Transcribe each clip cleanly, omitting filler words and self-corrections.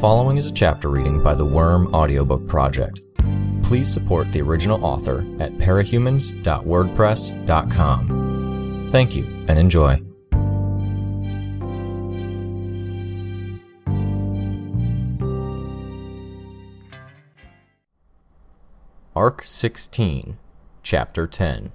following is a chapter reading by the Worm Audiobook Project. Please support the original author at parahumans.wordpress.com. Thank you and enjoy. Arc 16, Chapter 10.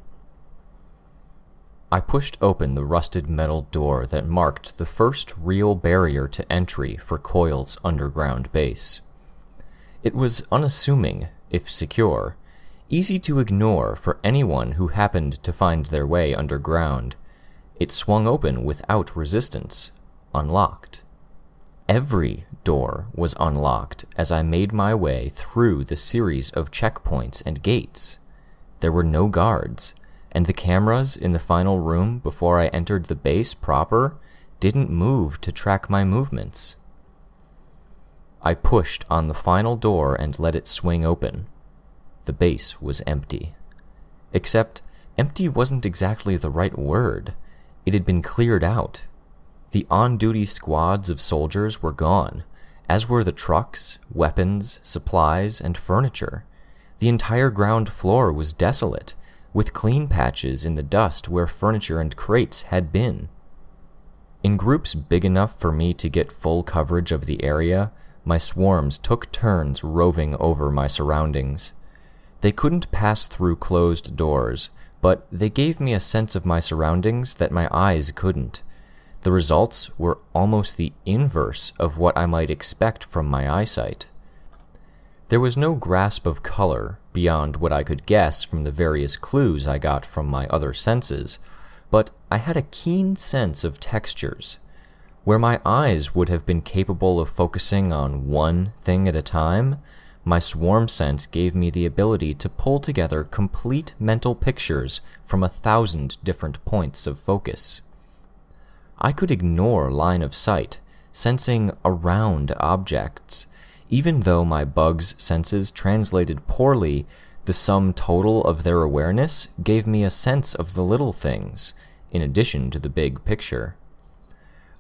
I pushed open the rusted metal door that marked the first real barrier to entry for Coil's underground base. It was unassuming, if secure, easy to ignore for anyone who happened to find their way underground. It swung open without resistance, unlocked. Every door was unlocked as I made my way through the series of checkpoints and gates. There were no guards, and the cameras in the final room before I entered the base proper didn't move to track my movements. I pushed on the final door and let it swing open. The base was empty. Except, empty wasn't exactly the right word. It had been cleared out. The on-duty squads of soldiers were gone, as were the trucks, weapons, supplies, and furniture. The entire ground floor was desolate, with clean patches in the dust where furniture and crates had been. In groups big enough for me to get full coverage of the area, my swarms took turns roving over my surroundings. They couldn't pass through closed doors, but they gave me a sense of my surroundings that my eyes couldn't. The results were almost the inverse of what I might expect from my eyesight. There was no grasp of color beyond what I could guess from the various clues I got from my other senses, but I had a keen sense of textures. Where my eyes would have been capable of focusing on one thing at a time, my swarm sense gave me the ability to pull together complete mental pictures from 1,000 different points of focus. I could ignore line of sight, sensing around objects. Even though my bug's senses translated poorly, the sum total of their awareness gave me a sense of the little things, in addition to the big picture.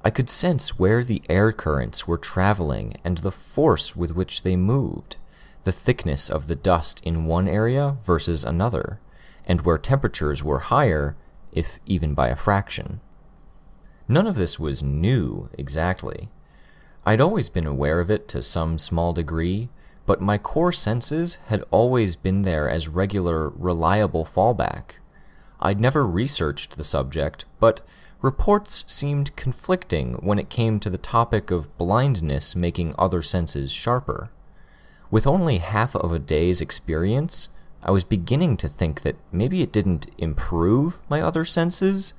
I could sense where the air currents were traveling and the force with which they moved, the thickness of the dust in one area versus another, and where temperatures were higher, if even by a fraction. None of this was new, exactly. I'd always been aware of it to some small degree, but my core senses had always been there as regular, reliable fallback. I'd never researched the subject, but reports seemed conflicting when it came to the topic of blindness making other senses sharper. With only half of a day's experience, I was beginning to think that maybe it didn't improve my other senses,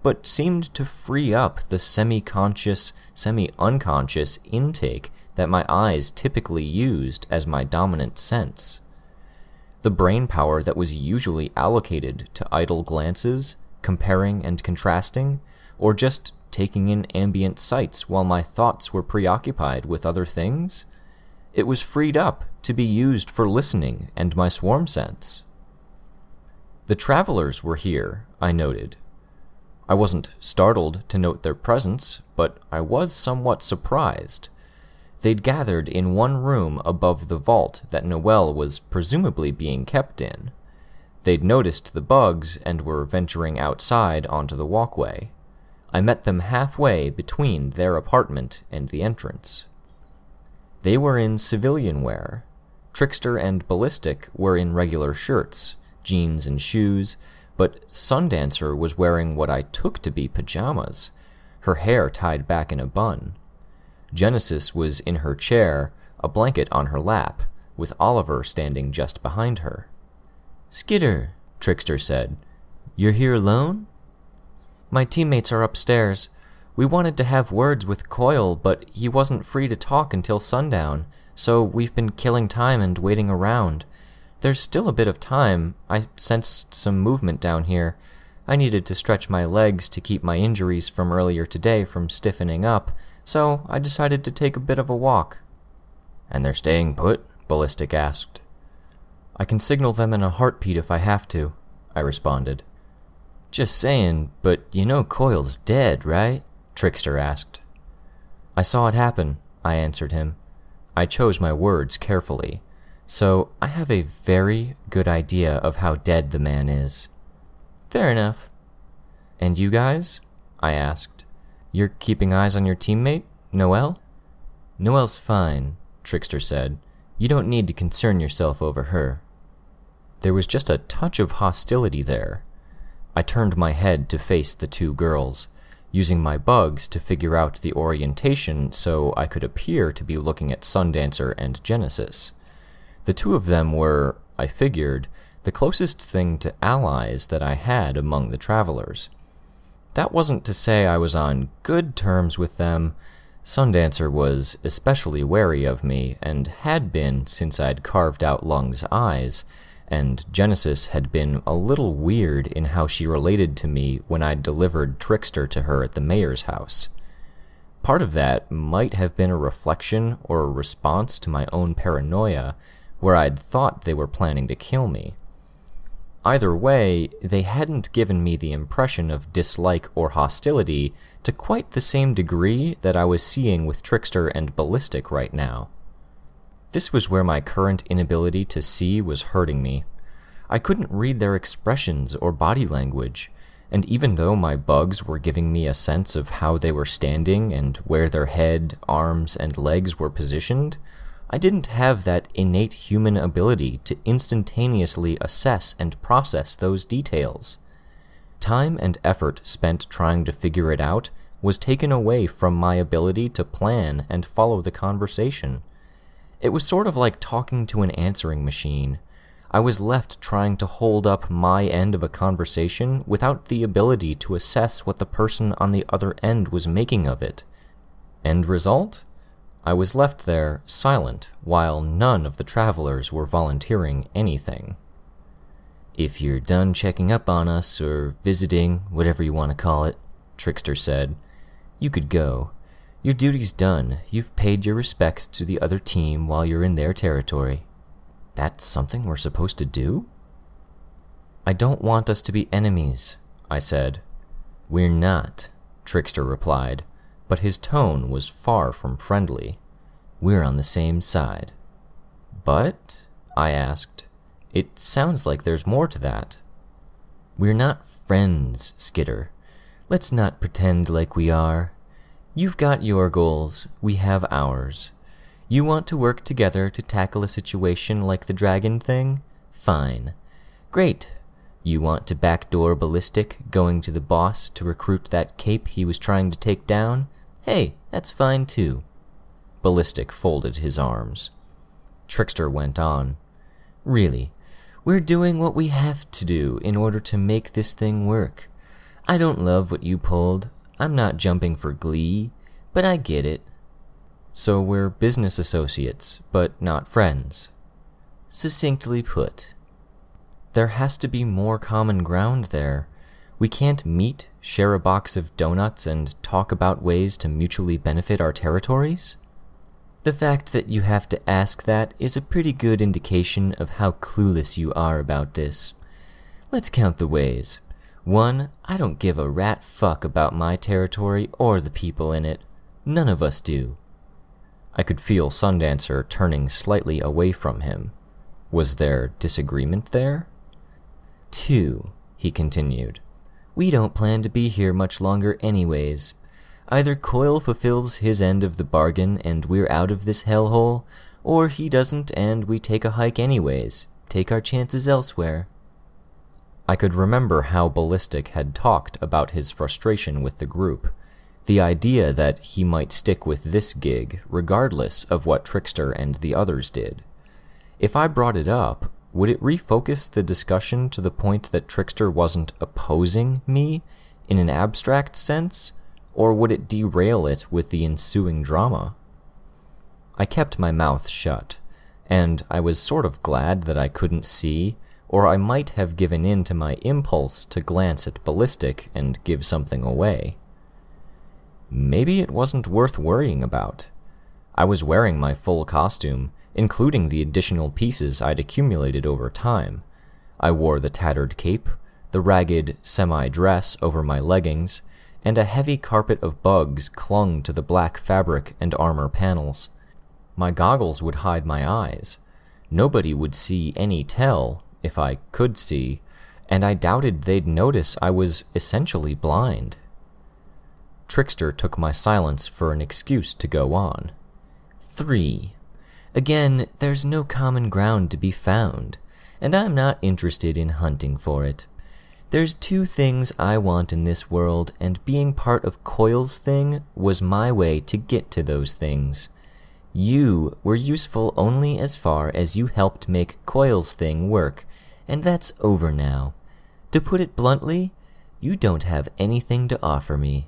but seemed to free up the semi-conscious, semi-unconscious intake that my eyes typically used as my dominant sense. The brain power that was usually allocated to idle glances, comparing and contrasting, or just taking in ambient sights while my thoughts were preoccupied with other things, it was freed up to be used for listening and my swarm sense. The travelers were here, I noted. I wasn't startled to note their presence, but I was somewhat surprised. They'd gathered in one room above the vault that Noelle was presumably being kept in. They'd noticed the bugs and were venturing outside onto the walkway. I met them halfway between their apartment and the entrance. They were in civilian wear. Trickster and Ballistic were in regular shirts, jeans and shoes, but Sundancer was wearing what I took to be pajamas, her hair tied back in a bun. Genesis was in her chair, a blanket on her lap, with Oliver standing just behind her. "Skidder," Trickster said, "you're here alone?" "My teammates are upstairs. We wanted to have words with Coil, but he wasn't free to talk until sundown, so we've been killing time and waiting around. There's still a bit of time. I sensed some movement down here. I needed to stretch my legs to keep my injuries from earlier today from stiffening up, so I decided to take a bit of a walk." "And they're staying put?" Ballistic asked. "I can signal them in a heartbeat if I have to," I responded. "Just saying, but you know Coil's dead, right?" Trickster asked. "I saw it happen," I answered him. I chose my words carefully, so I have a very good idea of how dead the man is. Fair enough. And you guys? I asked. You're keeping eyes on your teammate, Noelle? Noelle's fine, Trickster said. You don't need to concern yourself over her. There was just a touch of hostility there. I turned my head to face the two girls, using my bugs to figure out the orientation so I could appear to be looking at Sundancer and Genesis. The two of them were, I figured, the closest thing to allies that I had among the travelers. That wasn't to say I was on good terms with them. Sundancer was especially wary of me, and had been since I'd carved out Lung's eyes, and Genesis had been a little weird in how she related to me when I'd delivered Trickster to her at the mayor's house. Part of that might have been a reflection or a response to my own paranoia, where I'd thought they were planning to kill me. Either way, they hadn't given me the impression of dislike or hostility to quite the same degree that I was seeing with Trickster and Ballistic right now. This was where my current inability to see was hurting me. I couldn't read their expressions or body language, and even though my bugs were giving me a sense of how they were standing and where their head, arms, and legs were positioned, I didn't have that innate human ability to instantaneously assess and process those details. Time and effort spent trying to figure it out was taken away from my ability to plan and follow the conversation. It was sort of like talking to an answering machine. I was left trying to hold up my end of a conversation without the ability to assess what the person on the other end was making of it. End result? I was left there, silent, while none of the travelers were volunteering anything. If you're done checking up on us, or visiting, whatever you want to call it, Trickster said, you could go. Your duty's done. You've paid your respects to the other team while you're in their territory. That's something we're supposed to do? I don't want us to be enemies, I said. We're not, Trickster replied, but his tone was far from friendly. We're on the same side. But, I asked, it sounds like there's more to that. We're not friends, Skitter. Let's not pretend like we are. You've got your goals, we have ours. You want to work together to tackle a situation like the dragon thing? Fine. Great. You want to backdoor Ballistic, going to the boss to recruit that cape he was trying to take down? Hey, that's fine too. Ballistic folded his arms. Trickster went on. Really, we're doing what we have to do in order to make this thing work. I don't love what you pulled. I'm not jumping for glee, but I get it. So we're business associates, but not friends. Succinctly put. There has to be more common ground there. We can't meet, share a box of donuts, and talk about ways to mutually benefit our territories? The fact that you have to ask that is a pretty good indication of how clueless you are about this. Let's count the ways. 1, I don't give a rat fuck about my territory or the people in it. None of us do. I could feel Sundancer turning slightly away from him. Was there disagreement there? 2, he continued. We don't plan to be here much longer anyways. Either Coil fulfills his end of the bargain and we're out of this hellhole, or he doesn't and we take a hike anyways. Take our chances elsewhere. I could remember how Ballistic had talked about his frustration with the group, the idea that he might stick with this gig regardless of what Trickster and the others did. If I brought it up, would it refocus the discussion to the point that Trickster wasn't opposing me in an abstract sense, or would it derail it with the ensuing drama? I kept my mouth shut, and I was sort of glad that I couldn't see, or I might have given in to my impulse to glance at Ballistic and give something away. Maybe it wasn't worth worrying about. I was wearing my full costume, including the additional pieces I'd accumulated over time. I wore the tattered cape, the ragged semi-dress over my leggings, and a heavy carpet of bugs clung to the black fabric and armor panels. My goggles would hide my eyes. Nobody would see any tell, if I could see, and I doubted they'd notice I was essentially blind. Trickster took my silence for an excuse to go on. 3. Again, there's no common ground to be found, and I'm not interested in hunting for it. There's 2 things I want in this world, and being part of Coil's thing was my way to get to those things. You were useful only as far as you helped make Coil's thing work, and that's over now. To put it bluntly, you don't have anything to offer me.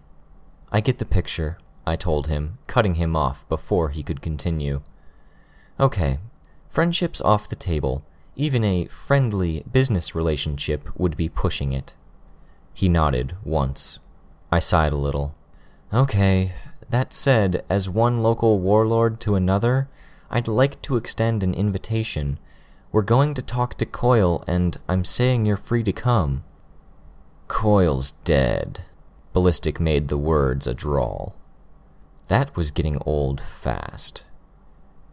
I get the picture, I told him, cutting him off before he could continue. Okay, friendship's off the table. Even a friendly business relationship would be pushing it. He nodded once. I sighed a little. Okay, that said, as one local warlord to another, I'd like to extend an invitation. We're going to talk to Coil, and I'm saying you're free to come. Coil's dead. Ballistic made the words a drawl. That was getting old fast.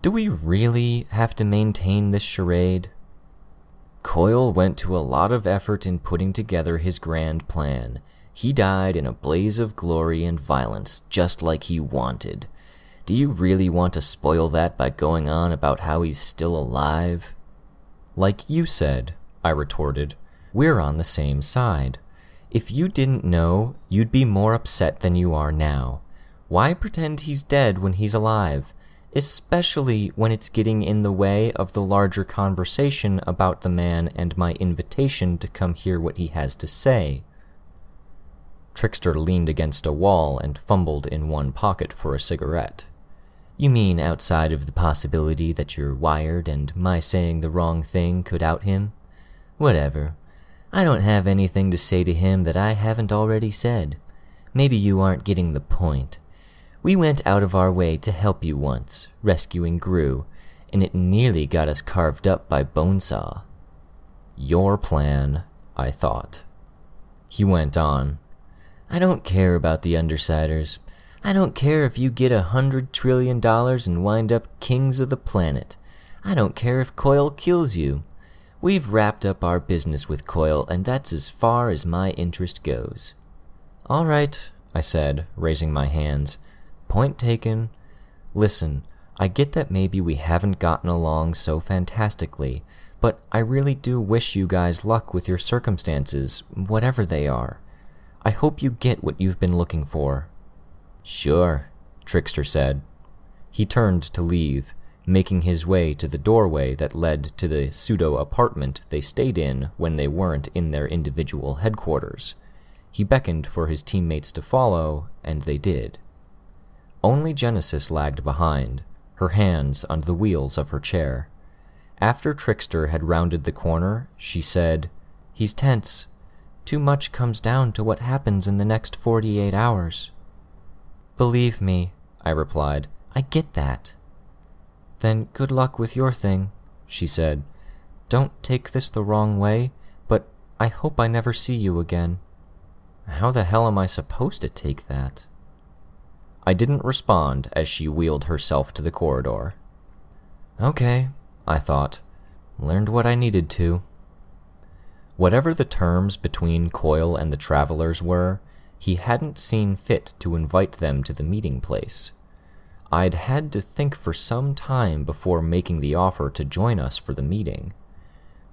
Do we really have to maintain this charade? Coil went to a lot of effort in putting together his grand plan. He died in a blaze of glory and violence, just like he wanted. Do you really want to spoil that by going on about how he's still alive? Like you said, I retorted, we're on the same side. If you didn't know, you'd be more upset than you are now. Why pretend he's dead when he's alive? Especially when it's getting in the way of the larger conversation about the man and my invitation to come hear what he has to say. Trickster leaned against a wall and fumbled in one pocket for a cigarette. You mean outside of the possibility that you're wired and my saying the wrong thing could out him? Whatever. I don't have anything to say to him that I haven't already said. Maybe you aren't getting the point. We went out of our way to help you once, rescuing Gru, and it nearly got us carved up by Bonesaw. Your plan, I thought. He went on. I don't care about the Undersiders. I don't care if you get $100 trillion and wind up kings of the planet. I don't care if Coil kills you. We've wrapped up our business with Coil, and that's as far as my interest goes. All right, I said, raising my hands. Point taken. Listen, I get that maybe we haven't gotten along so fantastically, but I really do wish you guys luck with your circumstances, whatever they are. I hope you get what you've been looking for. Sure, Trickster said. He turned to leave, making his way to the doorway that led to the pseudo-apartment they stayed in when they weren't in their individual headquarters. He beckoned for his teammates to follow, and they did. Only Genesis lagged behind, her hands on the wheels of her chair. After Trickster had rounded the corner, she said, He's tense. Too much comes down to what happens in the next 48 hours. Believe me, I replied, I get that. Then good luck with your thing, she said. Don't take this the wrong way, but I hope I never see you again. How the hell am I supposed to take that? I didn't respond as she wheeled herself to the corridor. Okay, I thought. Learned what I needed to. Whatever the terms between Coil and the travelers were, he hadn't seen fit to invite them to the meeting place. I'd had to think for some time before making the offer to join us for the meeting.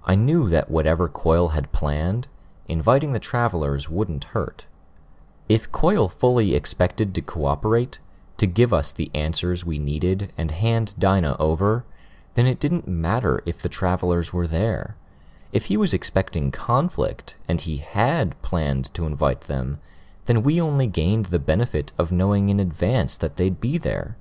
I knew that whatever Coil had planned, inviting the travelers wouldn't hurt. If Coil fully expected to cooperate, to give us the answers we needed and hand Dinah over, then it didn't matter if the travelers were there. If he was expecting conflict, and he had planned to invite them, then we only gained the benefit of knowing in advance that they'd be there.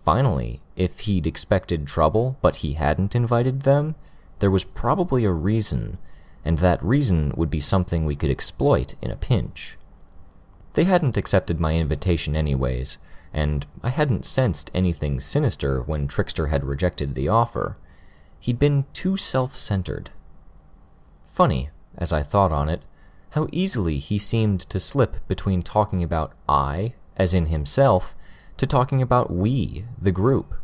Finally, if he'd expected trouble but he hadn't invited them, there was probably a reason, and that reason would be something we could exploit in a pinch. They hadn't accepted my invitation anyways, and I hadn't sensed anything sinister when Trickster had rejected the offer. He'd been too self-centered. Funny, as I thought on it, how easily he seemed to slip between talking about I, as in himself, to talking about we, the group.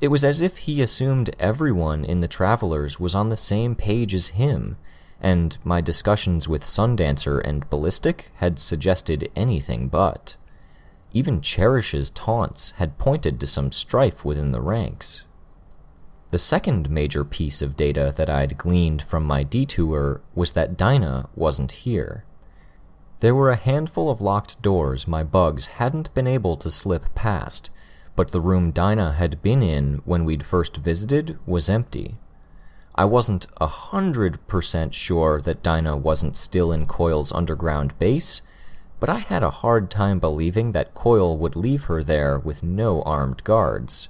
It was as if he assumed everyone in the Travelers was on the same page as him, and my discussions with Sundancer and Ballistic had suggested anything but. Even Cherish's taunts had pointed to some strife within the ranks. The second major piece of data that I'd gleaned from my detour was that Dinah wasn't here. There were a handful of locked doors my bugs hadn't been able to slip past, but the room Dinah had been in when we'd first visited was empty. I wasn't 100% sure that Dinah wasn't still in Coil's underground base, but I had a hard time believing that Coil would leave her there with no armed guards.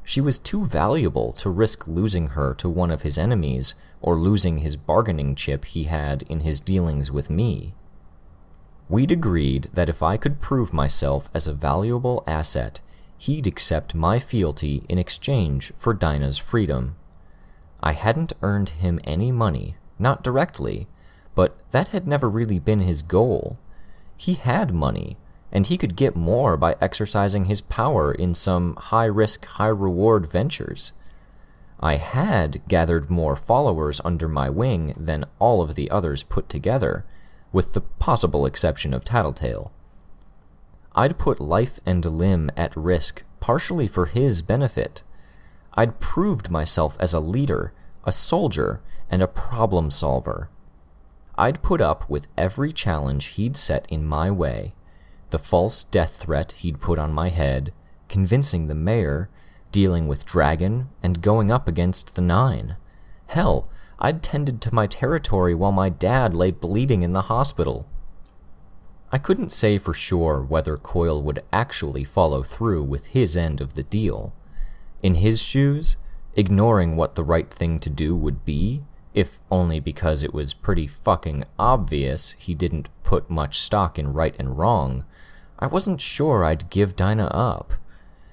She was too valuable to risk losing her to one of his enemies, or losing his bargaining chip he had in his dealings with me. We'd agreed that if I could prove myself as a valuable asset, he'd accept my fealty in exchange for Dinah's freedom. I hadn't earned him any money, not directly, but that had never really been his goal. He had money, and he could get more by exercising his power in some high-risk, high-reward ventures. I had gathered more followers under my wing than all of the others put together, with the possible exception of Tattletale. I'd put life and limb at risk partially for his benefit. I'd proved myself as a leader, a soldier, and a problem solver. I'd put up with every challenge he'd set in my way. The false death threat he'd put on my head, convincing the mayor, dealing with Dragon, and going up against the Nine. Hell, I'd tended to my territory while my dad lay bleeding in the hospital. I couldn't say for sure whether Coil would actually follow through with his end of the deal. In his shoes, ignoring what the right thing to do would be, if only because it was pretty fucking obvious he didn't put much stock in right and wrong, I wasn't sure I'd give Dinah up.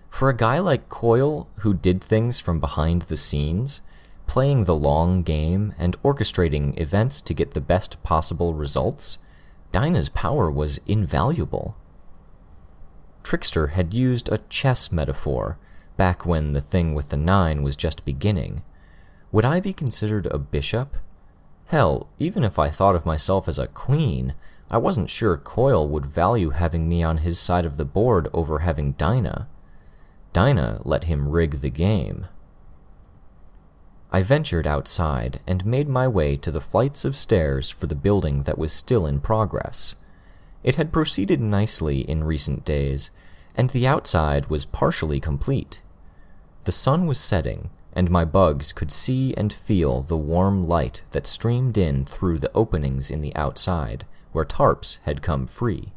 For a guy like Coil, who did things from behind the scenes, playing the long game and orchestrating events to get the best possible results, Dinah's power was invaluable. Trickster had used a chess metaphor back when the thing with the Nine was just beginning. Would I be considered a bishop? Hell, even if I thought of myself as a queen, I wasn't sure Coil would value having me on his side of the board over having Dinah. Dinah let him rig the game. I ventured outside and made my way to the flights of stairs for the building that was still in progress. It had proceeded nicely in recent days, and the outside was partially complete. The sun was setting, and my bugs could see and feel the warm light that streamed in through the openings in the outside, where tarps had come free.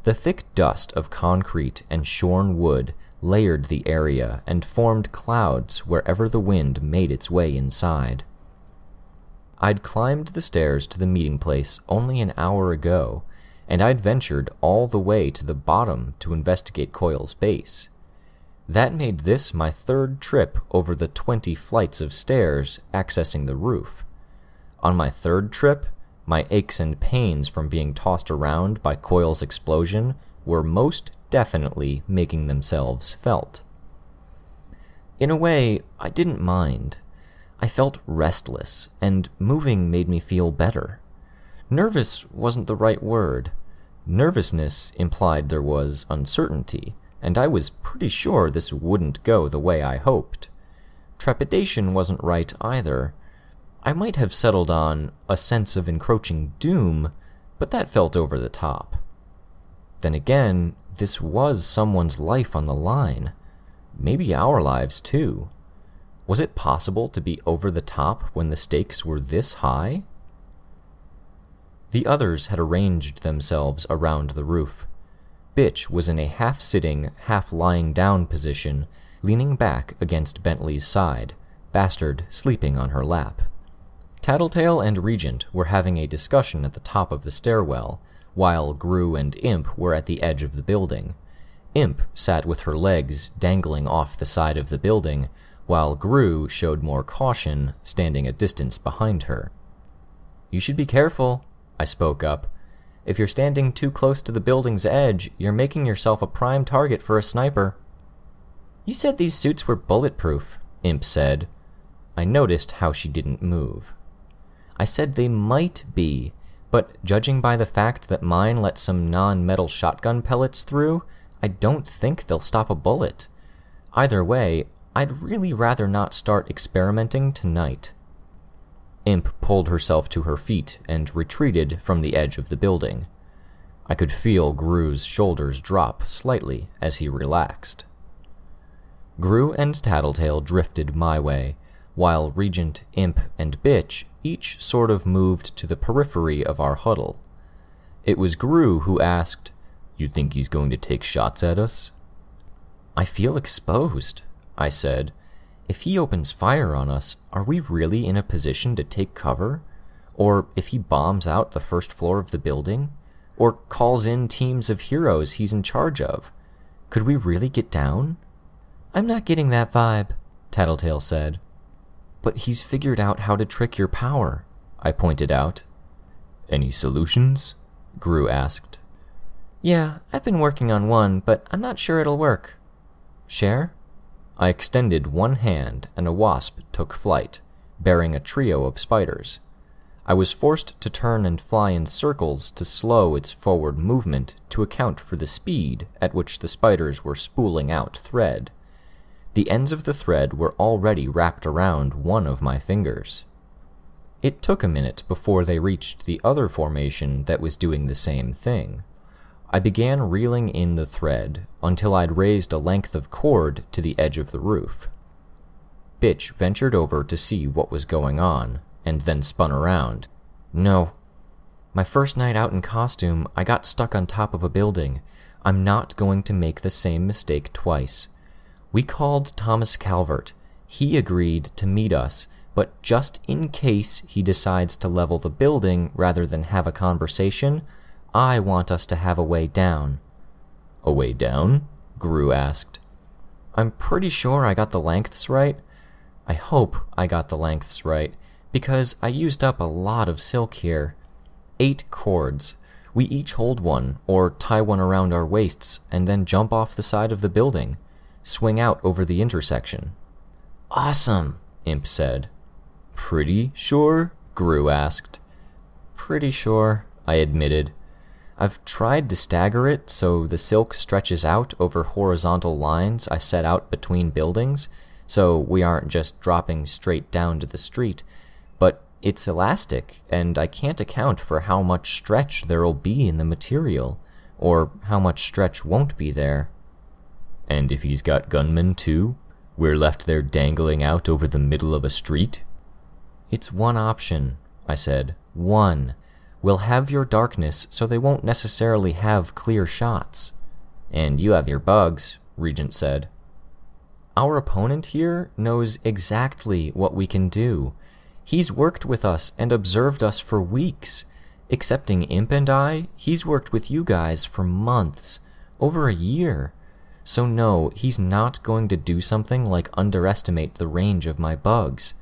The thick dust of concrete and shorn wood layered the area and formed clouds wherever the wind made its way inside. I'd climbed the stairs to the meeting place only an hour ago, and I'd ventured all the way to the bottom to investigate Coil's base. That made this my third trip over the 20 flights of stairs accessing the roof. On my third trip, my aches and pains from being tossed around by Coil's explosion were most definitely making themselves felt. In a way, I didn't mind. I felt restless, and moving made me feel better. Nervous wasn't the right word. Nervousness implied there was uncertainty, and I was pretty sure this wouldn't go the way I hoped. Trepidation wasn't right either. I might have settled on a sense of encroaching doom, but that felt over the top. Then again, this was someone's life on the line. Maybe our lives too. Was it possible to be over the top when the stakes were this high? The others had arranged themselves around the roof. Bitch was in a half-sitting, half-lying-down position, leaning back against Bentley's side, Bastard sleeping on her lap. Tattletale and Regent were having a discussion at the top of the stairwell, while Gru and Imp were at the edge of the building. Imp sat with her legs dangling off the side of the building, while Gru showed more caution, standing a distance behind her. "You should be careful," I spoke up. "If you're standing too close to the building's edge, you're making yourself a prime target for a sniper." You said these suits were bulletproof, Imp said. I noticed how she didn't move. I said they might be, but judging by the fact that mine let some non-metal shotgun pellets through, I don't think they'll stop a bullet. Either way, I'd really rather not start experimenting tonight. Imp pulled herself to her feet and retreated from the edge of the building. I could feel Gru's shoulders drop slightly as he relaxed. Gru and Tattletale drifted my way, while Regent, Imp, and Bitch each sort of moved to the periphery of our huddle. It was Gru who asked, "You think he's going to take shots at us?" "I feel exposed," I said. "If he opens fire on us, are we really in a position to take cover? Or if he bombs out the first floor of the building? Or calls in teams of heroes he's in charge of? Could we really get down?" "I'm not getting that vibe," Tattletale said. "But he's figured out how to trick your power," I pointed out. "Any solutions?" Gru asked. "Yeah, I've been working on one, but I'm not sure it'll work." "Share?" I extended one hand and a wasp took flight, bearing a trio of spiders. I was forced to turn and fly in circles to slow its forward movement to account for the speed at which the spiders were spooling out thread. The ends of the thread were already wrapped around one of my fingers. It took a minute before they reached the other formation that was doing the same thing. I began reeling in the thread until I'd raised a length of cord to the edge of the roof. Bitch ventured over to see what was going on, and then spun around. "No. My first night out in costume, I got stuck on top of a building. I'm not going to make the same mistake twice. We called Thomas Calvert. He agreed to meet us, but just in case he decides to level the building rather than have a conversation, I want us to have a way down." "A way down?" Gru asked. "I'm pretty sure I got the lengths right. I hope I got the lengths right, because I used up a lot of silk here. 8 cords. We each hold one, or tie one around our waists, and then jump off the side of the building. Swing out over the intersection." "Awesome," Imp said. "Pretty sure?" Gru asked. "Pretty sure," I admitted. "I've tried to stagger it so the silk stretches out over horizontal lines I set out between buildings, so we aren't just dropping straight down to the street, but it's elastic, and I can't account for how much stretch there'll be in the material, or how much stretch won't be there." "And if he's got gunmen too? We're left there dangling out over the middle of a street?" "It's one option," I said. "One. We'll have your darkness so they won't necessarily have clear shots." "And you have your bugs," Regent said. "Our opponent here knows exactly what we can do. He's worked with us and observed us for weeks. Excepting Imp and I, he's worked with you guys for months, over a year. So no, he's not going to do something like underestimate the range of my bugs.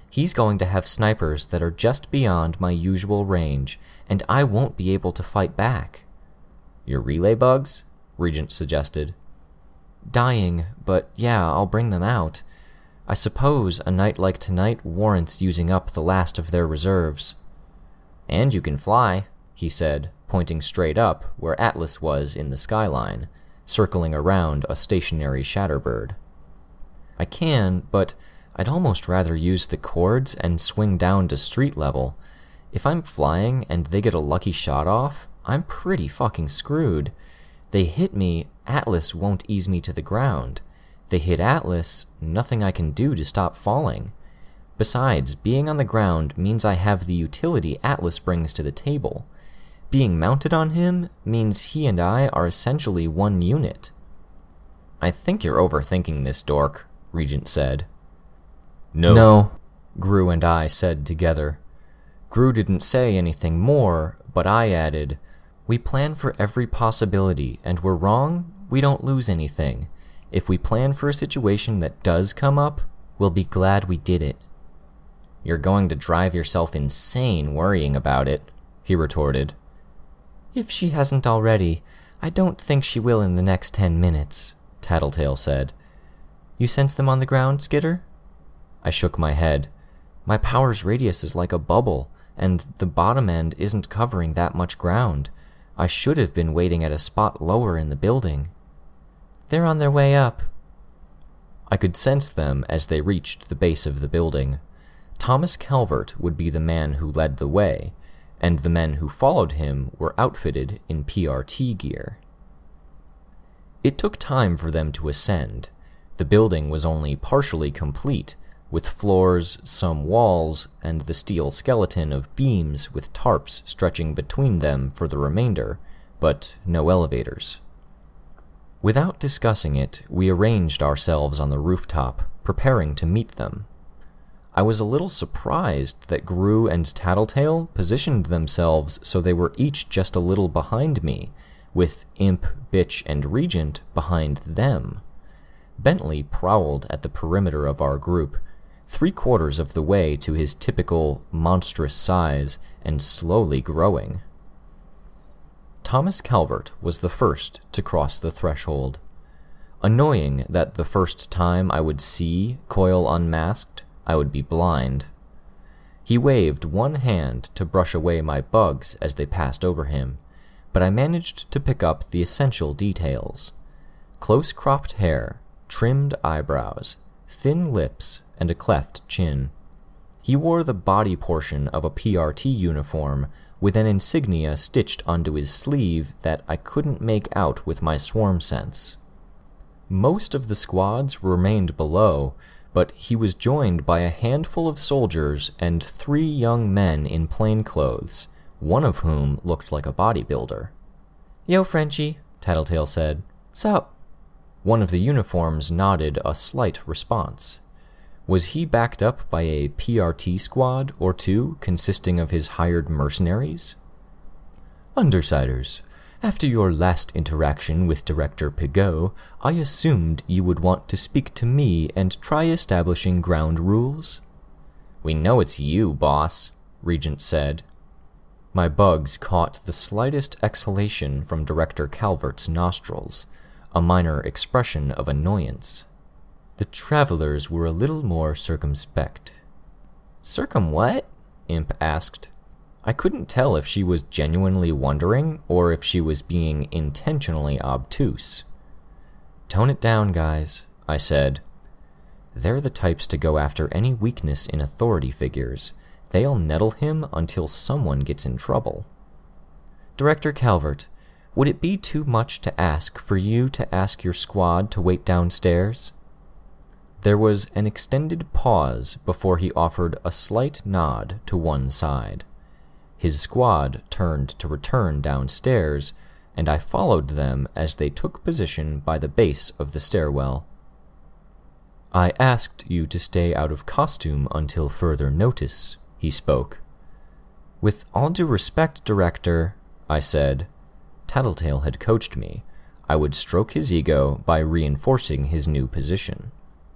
He's going to have snipers that are just beyond my usual range, and I won't be able to fight back." "Your relay bugs?" Regent suggested. "Dying, but yeah, I'll bring them out. I suppose a night like tonight warrants using up the last of their reserves." "And you can fly," he said, pointing straight up where Atlas was in the skyline, circling around a stationary shatterbird. "I can, but I'd almost rather use the cords and swing down to street level. If I'm flying and they get a lucky shot off, I'm pretty fucking screwed. They hit me, Atlas won't ease me to the ground. They hit Atlas, nothing I can do to stop falling. Besides, being on the ground means I have the utility Atlas brings to the table. Being mounted on him means he and I are essentially one unit." "I think you're overthinking this, dork," Regent said. No, Gru and I said together. Gru didn't say anything more, but I added, "We plan for every possibility, and we're wrong, we don't lose anything. If we plan for a situation that does come up, we'll be glad we did it." "You're going to drive yourself insane worrying about it," he retorted. "If she hasn't already, I don't think she will in the next 10 minutes, Tattletale said. You sense them on the ground, Skitter? I shook my head. My power's radius is like a bubble, and the bottom end isn't covering that much ground. I should have been waiting at a spot lower in the building. They're on their way up. I could sense them as they reached the base of the building. Thomas Calvert would be the man who led the way, and the men who followed him were outfitted in PRT gear. It took time for them to ascend. The building was only partially complete, with floors, some walls, and the steel skeleton of beams with tarps stretching between them for the remainder, but no elevators. Without discussing it, we arranged ourselves on the rooftop, preparing to meet them. I was a little surprised that Gru and Tattletale positioned themselves so they were each just a little behind me, with Imp, Bitch, and Regent behind them. Bentley prowled at the perimeter of our group, 3/4 of the way to his typical monstrous size and slowly growing. Thomas Calvert was the first to cross the threshold. Annoying that the first time I would see Coil unmasked, I would be blind. He waved one hand to brush away my bugs as they passed over him, but I managed to pick up the essential details. Close-cropped hair, trimmed eyebrows, thin lips, and a cleft chin. He wore the body portion of a PRT uniform with an insignia stitched onto his sleeve that I couldn't make out with my swarm sense. Most of the squads remained below, but he was joined by a handful of soldiers and 3 young men in plainclothes, one of whom looked like a bodybuilder. "Yo, Frenchie," Tattletale said. "Sup?" One of the uniforms nodded a slight response. Was he backed up by a PRT squad or 2 consisting of his hired mercenaries? "Undersiders, after your last interaction with Director Pigot, I assumed you would want to speak to me and try establishing ground rules." "We know it's you, boss," Regent said. My bugs caught the slightest exhalation from Director Calvert's nostrils, a minor expression of annoyance. The travelers were a little more circumspect. "What?" Imp asked. I couldn't tell if she was genuinely wondering or if she was being intentionally obtuse. "Tone it down, guys," I said. They're the types to go after any weakness in authority figures. They'll nettle him until someone gets in trouble. "Director Calvert, would it be too much to ask for you to ask your squad to wait downstairs?" There was an extended pause before he offered a slight nod to one side. His squad turned to return downstairs, and I followed them as they took position by the base of the stairwell. "I asked you to stay out of costume until further notice," he spoke. "With all due respect, Director," I said. Tattletale had coached me. I would stroke his ego by reinforcing his new position.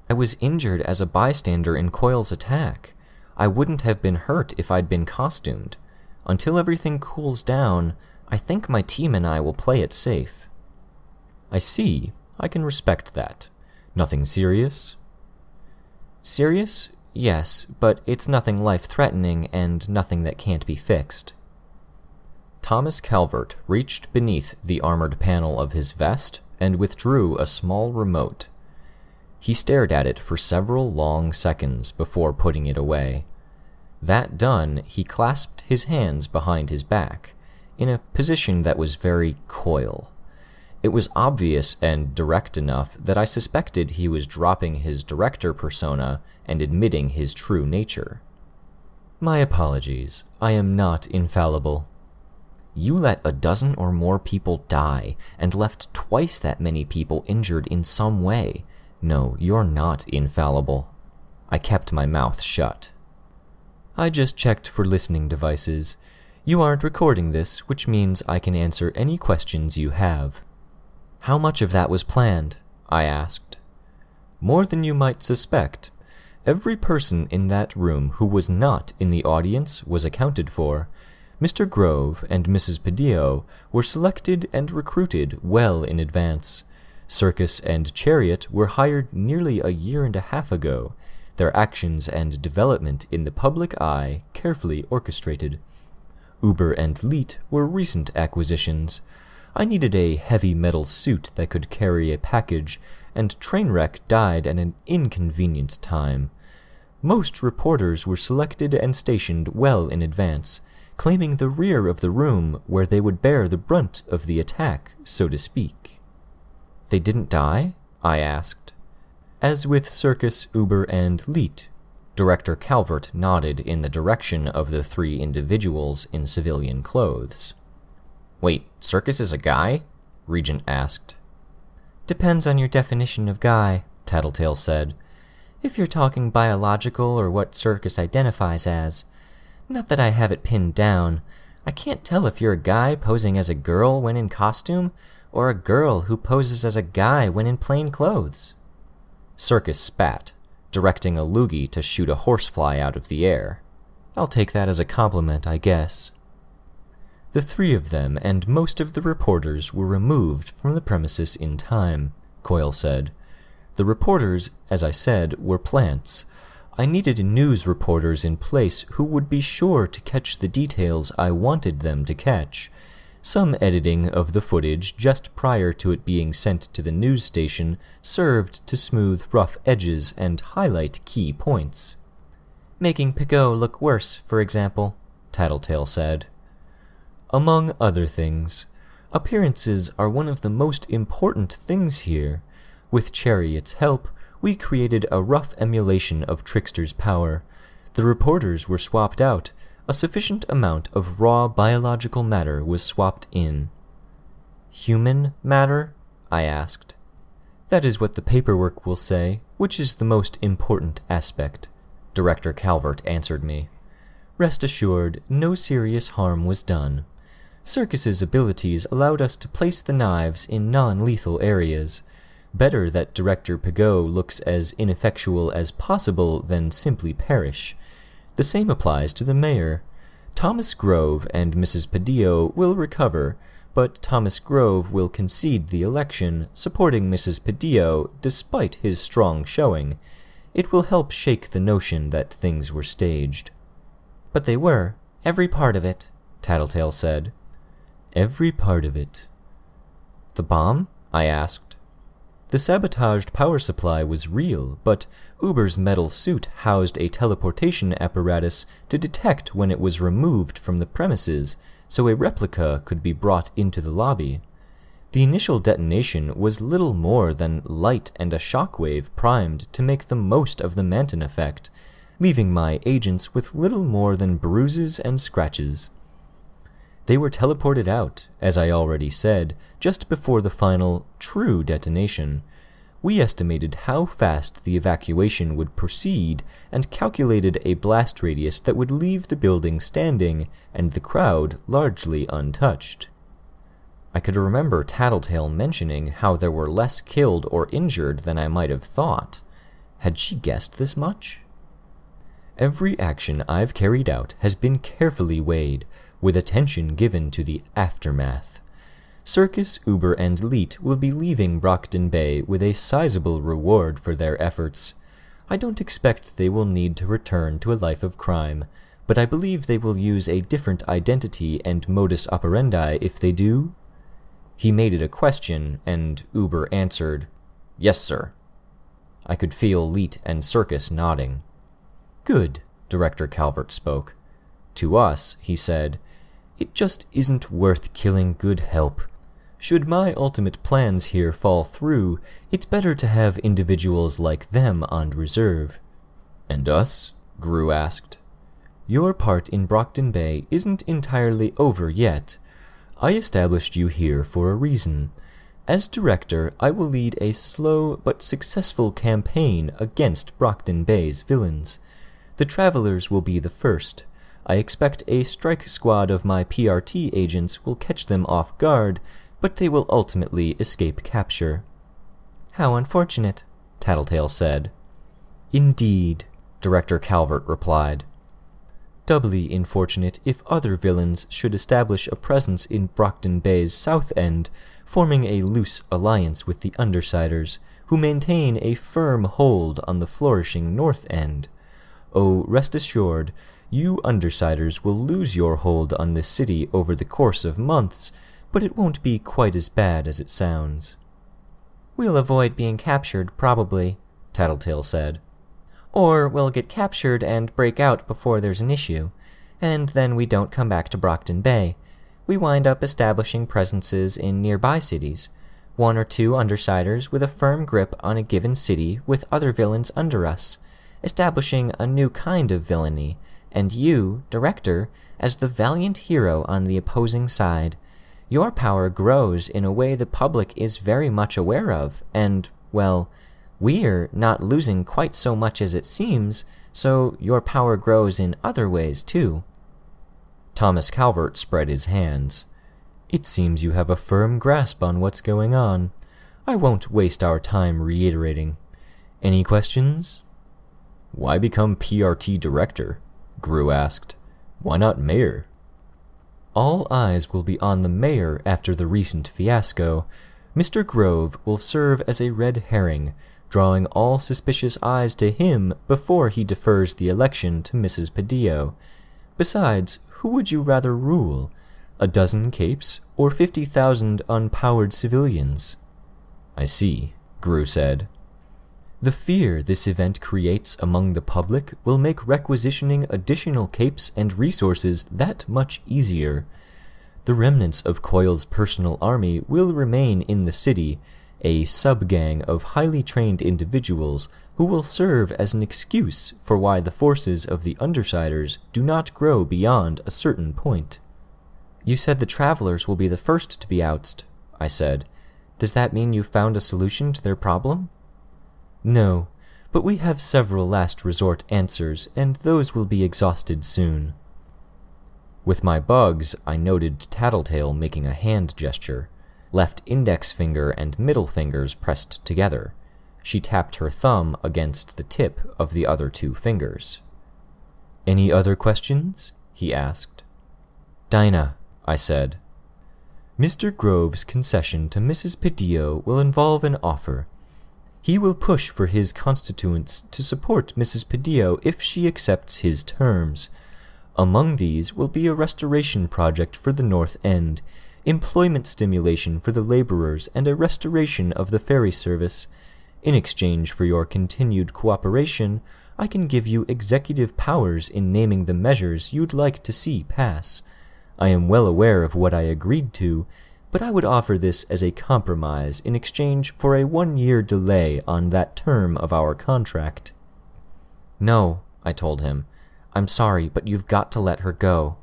"I was injured as a bystander in Coil's attack. I wouldn't have been hurt if I'd been costumed. Until everything cools down, I think my team and I will play it safe." "I see. I can respect that. Nothing serious?" "Serious? Yes, but it's nothing life-threatening and nothing that can't be fixed." Thomas Calvert reached beneath the armored panel of his vest and withdrew a small remote. He stared at it for several long seconds before putting it away. That done, he clasped his hands behind his back, in a position that was very Coil. It was obvious and direct enough that I suspected he was dropping his director persona and admitting his true nature. "My apologies. I am not infallible." "You let a dozen or more people die, and left twice that many people injured in some way. No, you're not infallible." I kept my mouth shut. "I just checked for listening devices. You aren't recording this, which means I can answer any questions you have." "How much of that was planned?" I asked. "More than you might suspect. Every person in that room who was not in the audience was accounted for. Mr. Grove and Mrs. Padillo were selected and recruited well in advance. Circus and Chariot were hired nearly a year and a half ago, their actions and development in the public eye carefully orchestrated. Uber and Leet were recent acquisitions. I needed a heavy metal suit that could carry a package, and Trainwreck died at an inconvenient time. Most reporters were selected and stationed well in advance, claiming the rear of the room where they would bear the brunt of the attack, so to speak. They didn't die? I asked. As with Circus, Uber, and Leet, Director Calvert nodded in the direction of the three individuals in civilian clothes. Wait, Circus is a guy? Regent asked. Depends on your definition of guy, Tattletale said. If you're talking biological or what Circus identifies as. Not that I have it pinned down. I can't tell if you're a guy posing as a girl when in costume, or a girl who poses as a guy when in plain clothes. Circus spat, directing a loogie to shoot a horsefly out of the air. I'll take that as a compliment, I guess. The three of them and most of the reporters were removed from the premises in time, Coyle said. The reporters, as I said, were plants. I needed news reporters in place who would be sure to catch the details I wanted them to catch. Some editing of the footage just prior to it being sent to the news station served to smooth rough edges and highlight key points. Making Pigot look worse, for example, Tattletale said. Among other things, appearances are one of the most important things here. With Chariot's help, we created a rough emulation of Trickster's power. The reporters were swapped out. A sufficient amount of raw biological matter was swapped in. Human matter? I asked. That is what the paperwork will say, which is the most important aspect, Director Calvert answered me. Rest assured, no serious harm was done. Circus's abilities allowed us to place the knives in non-lethal areas. Better that Director Pigot looks as ineffectual as possible than simply perish. The same applies to the mayor. Thomas Grove and Mrs. Padillo will recover, but Thomas Grove will concede the election, supporting Mrs. Padillo despite his strong showing. It will help shake the notion that things were staged. But they were, every part of it, Tattletale said. Every part of it. The bomb? I asked. The sabotaged power supply was real, but Uber's metal suit housed a teleportation apparatus to detect when it was removed from the premises, so a replica could be brought into the lobby. The initial detonation was little more than light and a shockwave primed to make the most of the Manton effect, leaving my agents with little more than bruises and scratches. They were teleported out, as I already said, just before the final, true detonation. We estimated how fast the evacuation would proceed and calculated a blast radius that would leave the building standing and the crowd largely untouched. I could remember Tattletale mentioning how there were less killed or injured than I might have thought. Had she guessed this much? Every action I've carried out has been carefully weighed, with attention given to the aftermath. Circus, Uber, and Leet will be leaving Brockton Bay with a sizable reward for their efforts. I don't expect they will need to return to a life of crime, but I believe they will use a different identity and modus operandi if they do. He made it a question, and Uber answered, "Yes, sir." I could feel Leet and Circus nodding. "Good," Director Calvert spoke. "To us," he said, "it just isn't worth killing good help. Should my ultimate plans here fall through, it's better to have individuals like them on reserve." "And us?" Gru asked. "Your part in Brockton Bay isn't entirely over yet. I established you here for a reason. As director, I will lead a slow but successful campaign against Brockton Bay's villains. The Travelers will be the first. I expect a strike squad of my PRT agents will catch them off guard, but they will ultimately escape capture." "How unfortunate," Tattletale said. "Indeed," Director Calvert replied. "Doubly unfortunate if other villains should establish a presence in Brockton Bay's south end, forming a loose alliance with the Undersiders, who maintain a firm hold on the flourishing North End. Oh, rest assured, you Undersiders will lose your hold on this city over the course of months, but it won't be quite as bad as it sounds." "We'll avoid being captured, probably," Tattletale said. "Or we'll get captured and break out before there's an issue, and then we don't come back to Brockton Bay. We wind up establishing presences in nearby cities, 1 or 2 Undersiders with a firm grip on a given city with other villains under us, establishing a new kind of villainy, and you, Director, as the valiant hero on the opposing side. Your power grows in a way the public is very much aware of, and, well, we're not losing quite so much as it seems, so your power grows in other ways too." Thomas Calvert spread his hands. "It seems you have a firm grasp on what's going on. I won't waste our time reiterating. Any questions?" "Why become PRT director?" Gru asked. "Why not mayor?" "All eyes will be on the mayor after the recent fiasco. Mr. Grove will serve as a red herring, drawing all suspicious eyes to him before he defers the election to Mrs. Padillo. Besides, who would you rather rule? A dozen capes or 50,000 unpowered civilians?" "I see," Gru said. "The fear this event creates among the public will make requisitioning additional capes and resources that much easier. The remnants of Coil's personal army will remain in the city, a sub-gang of highly trained individuals who will serve as an excuse for why the forces of the Undersiders do not grow beyond a certain point." "You said the Travelers will be the first to be ousted," I said. "Does that mean you've found a solution to their problem?" "No, but we have several last resort answers, and those will be exhausted soon." With my bugs, I noted Tattletale making a hand gesture, left index finger and middle fingers pressed together. She tapped her thumb against the tip of the other 2 fingers. "Any other questions?" he asked. "Dinah," I said. "Mr. Grove's concession to Mrs. Padillo will involve an offer. He will push for his constituents to support Mrs. Padillo if she accepts his terms. Among these will be a restoration project for the North End, employment stimulation for the laborers, and a restoration of the ferry service. In exchange for your continued cooperation, I can give you executive powers in naming the measures you'd like to see pass. I am well aware of what I agreed to, but I would offer this as a compromise in exchange for a 1-year delay on that term of our contract." "No," I told him. "I'm sorry, but you've got to let her go."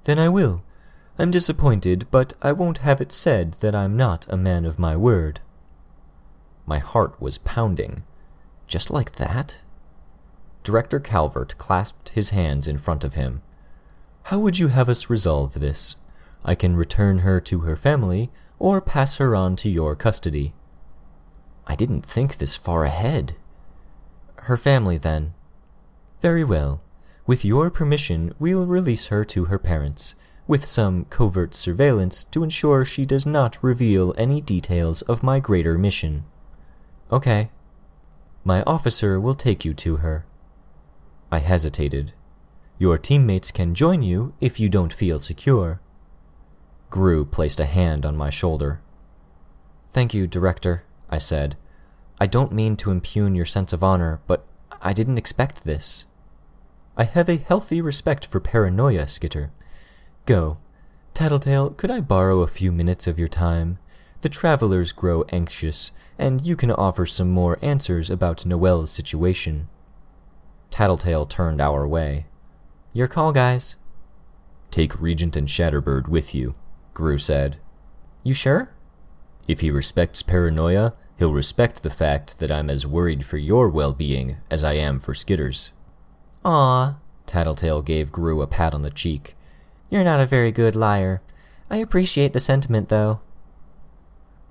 "Then I will. I'm disappointed, but I won't have it said that I'm not a man of my word." My heart was pounding. Just like that? Director Calvert clasped his hands in front of him. "How would you have us resolve this? I can return her to her family, or pass her on to your custody." I didn't think this far ahead. "Her family, then." "Very well. With your permission, we'll release her to her parents, with some covert surveillance to ensure she does not reveal any details of my greater mission." "Okay." "My officer will take you to her." I hesitated. "Your teammates can join you if you don't feel secure." Gru placed a hand on my shoulder. "Thank you, Director," I said. "I don't mean to impugn your sense of honor, but I didn't expect this." "I have a healthy respect for paranoia, Skitter. Go. Tattletale, could I borrow a few minutes of your time? The Travelers grow anxious, and you can offer some more answers about Noelle's situation." Tattletale turned our way. "Your call, guys." "Take Regent and Shatterbird with you," Gru said. "You sure?" "If he respects paranoia, he'll respect the fact that I'm as worried for your well-being as I am for Skitter's." "Aw," Tattletale gave Gru a pat on the cheek. "You're not a very good liar. I appreciate the sentiment, though."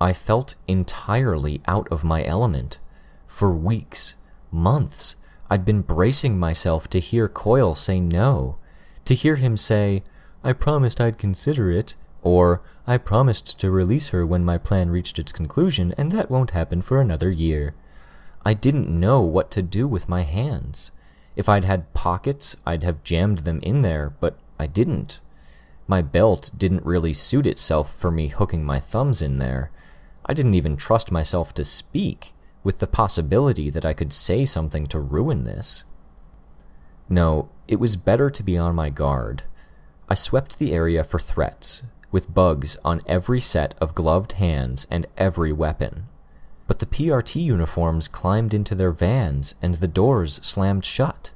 I felt entirely out of my element. For weeks, months, I'd been bracing myself to hear Coil say no, to hear him say, "I promised I'd consider it," Or, I promised to release her when my plan reached its conclusion, and that won't happen for another year. I didn't know what to do with my hands. If I'd had pockets, I'd have jammed them in there, but I didn't. My belt didn't really suit itself for me hooking my thumbs in there. I didn't even trust myself to speak, with the possibility that I could say something to ruin this. No, it was better to be on my guard. I swept the area for threats, with bugs on every set of gloved hands and every weapon. But the PRT uniforms climbed into their vans and the doors slammed shut.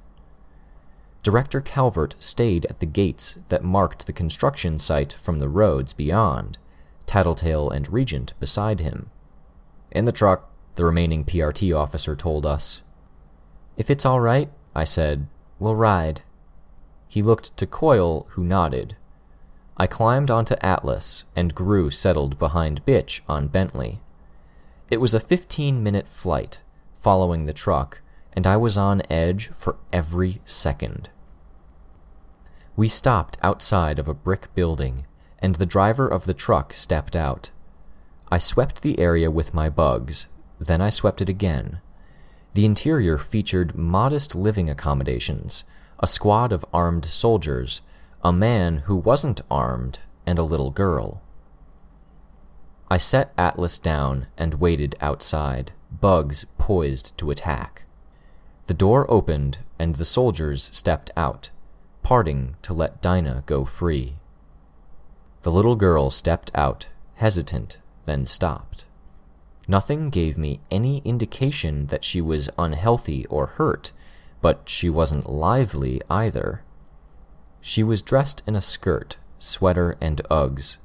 Director Calvert stayed at the gates that marked the construction site from the roads beyond, Tattletale and Regent beside him. "In the truck," the remaining PRT officer told us. "If it's all right," I said, "we'll ride." He looked to Coyle, who nodded. I climbed onto Atlas and grew settled behind Bitch on Bentley. It was a 15-minute flight, following the truck, and I was on edge for every second. We stopped outside of a brick building, and the driver of the truck stepped out. I swept the area with my bugs, then I swept it again. The interior featured modest living accommodations, a squad of armed soldiers, a man who wasn't armed, and a little girl. I set Atlas down and waited outside, bugs poised to attack. The door opened and the soldiers stepped out, parting to let Dinah go free. The little girl stepped out, hesitant, then stopped. Nothing gave me any indication that she was unhealthy or hurt, but she wasn't lively either. She was dressed in a skirt, sweater, and Uggs,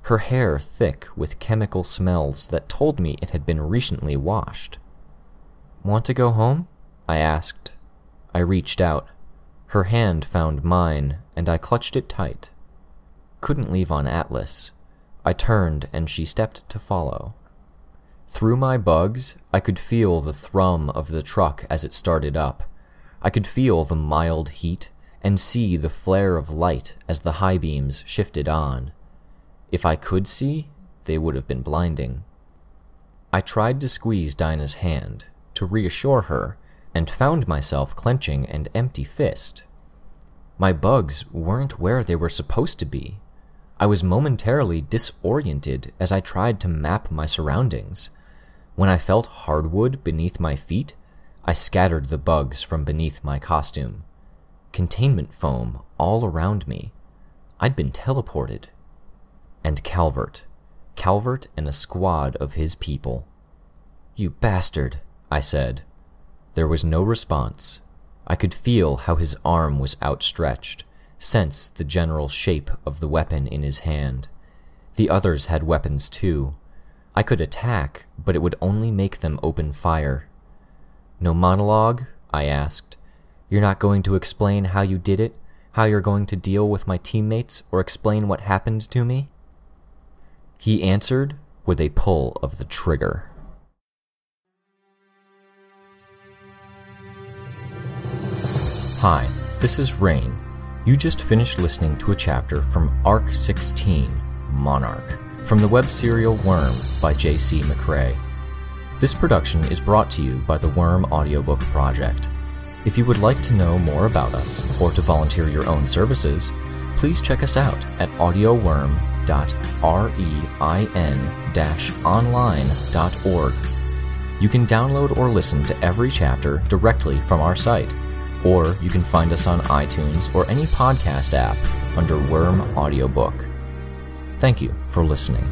her hair thick with chemical smells that told me it had been recently washed. "Want to go home?" I asked. I reached out. Her hand found mine, and I clutched it tight. Couldn't leave on Atlas. I turned, and she stepped to follow. Through my bugs, I could feel the thrum of the truck as it started up. I could feel the mild heat and see the flare of light as the high beams shifted on. If I could see, they would have been blinding. I tried to squeeze Dinah's hand, to reassure her, and found myself clenching an empty fist. My bugs weren't where they were supposed to be. I was momentarily disoriented as I tried to map my surroundings. When I felt hardwood beneath my feet, I scattered the bugs from beneath my costume. Containment foam all around me. I'd been teleported. And Calvert and a squad of his people. "You bastard," I said. There was no response. I could feel how his arm was outstretched, sense the general shape of the weapon in his hand. The others had weapons too. I could attack, but it would only make them open fire. "No monologue?" I asked. "You're not going to explain how you did it, how you're going to deal with my teammates, or explain what happened to me?" He answered with a pull of the trigger. Hi, this is Rein. You just finished listening to a chapter from Arc 16, Monarch, from the web serial Worm by J.C. McCrae. This production is brought to you by the Worm Audiobook Project. If you would like to know more about us, or to volunteer your own services, please check us out at audioworm.rein-online.org. You can download or listen to every chapter directly from our site, or you can find us on iTunes or any podcast app under Worm Audiobook. Thank you for listening.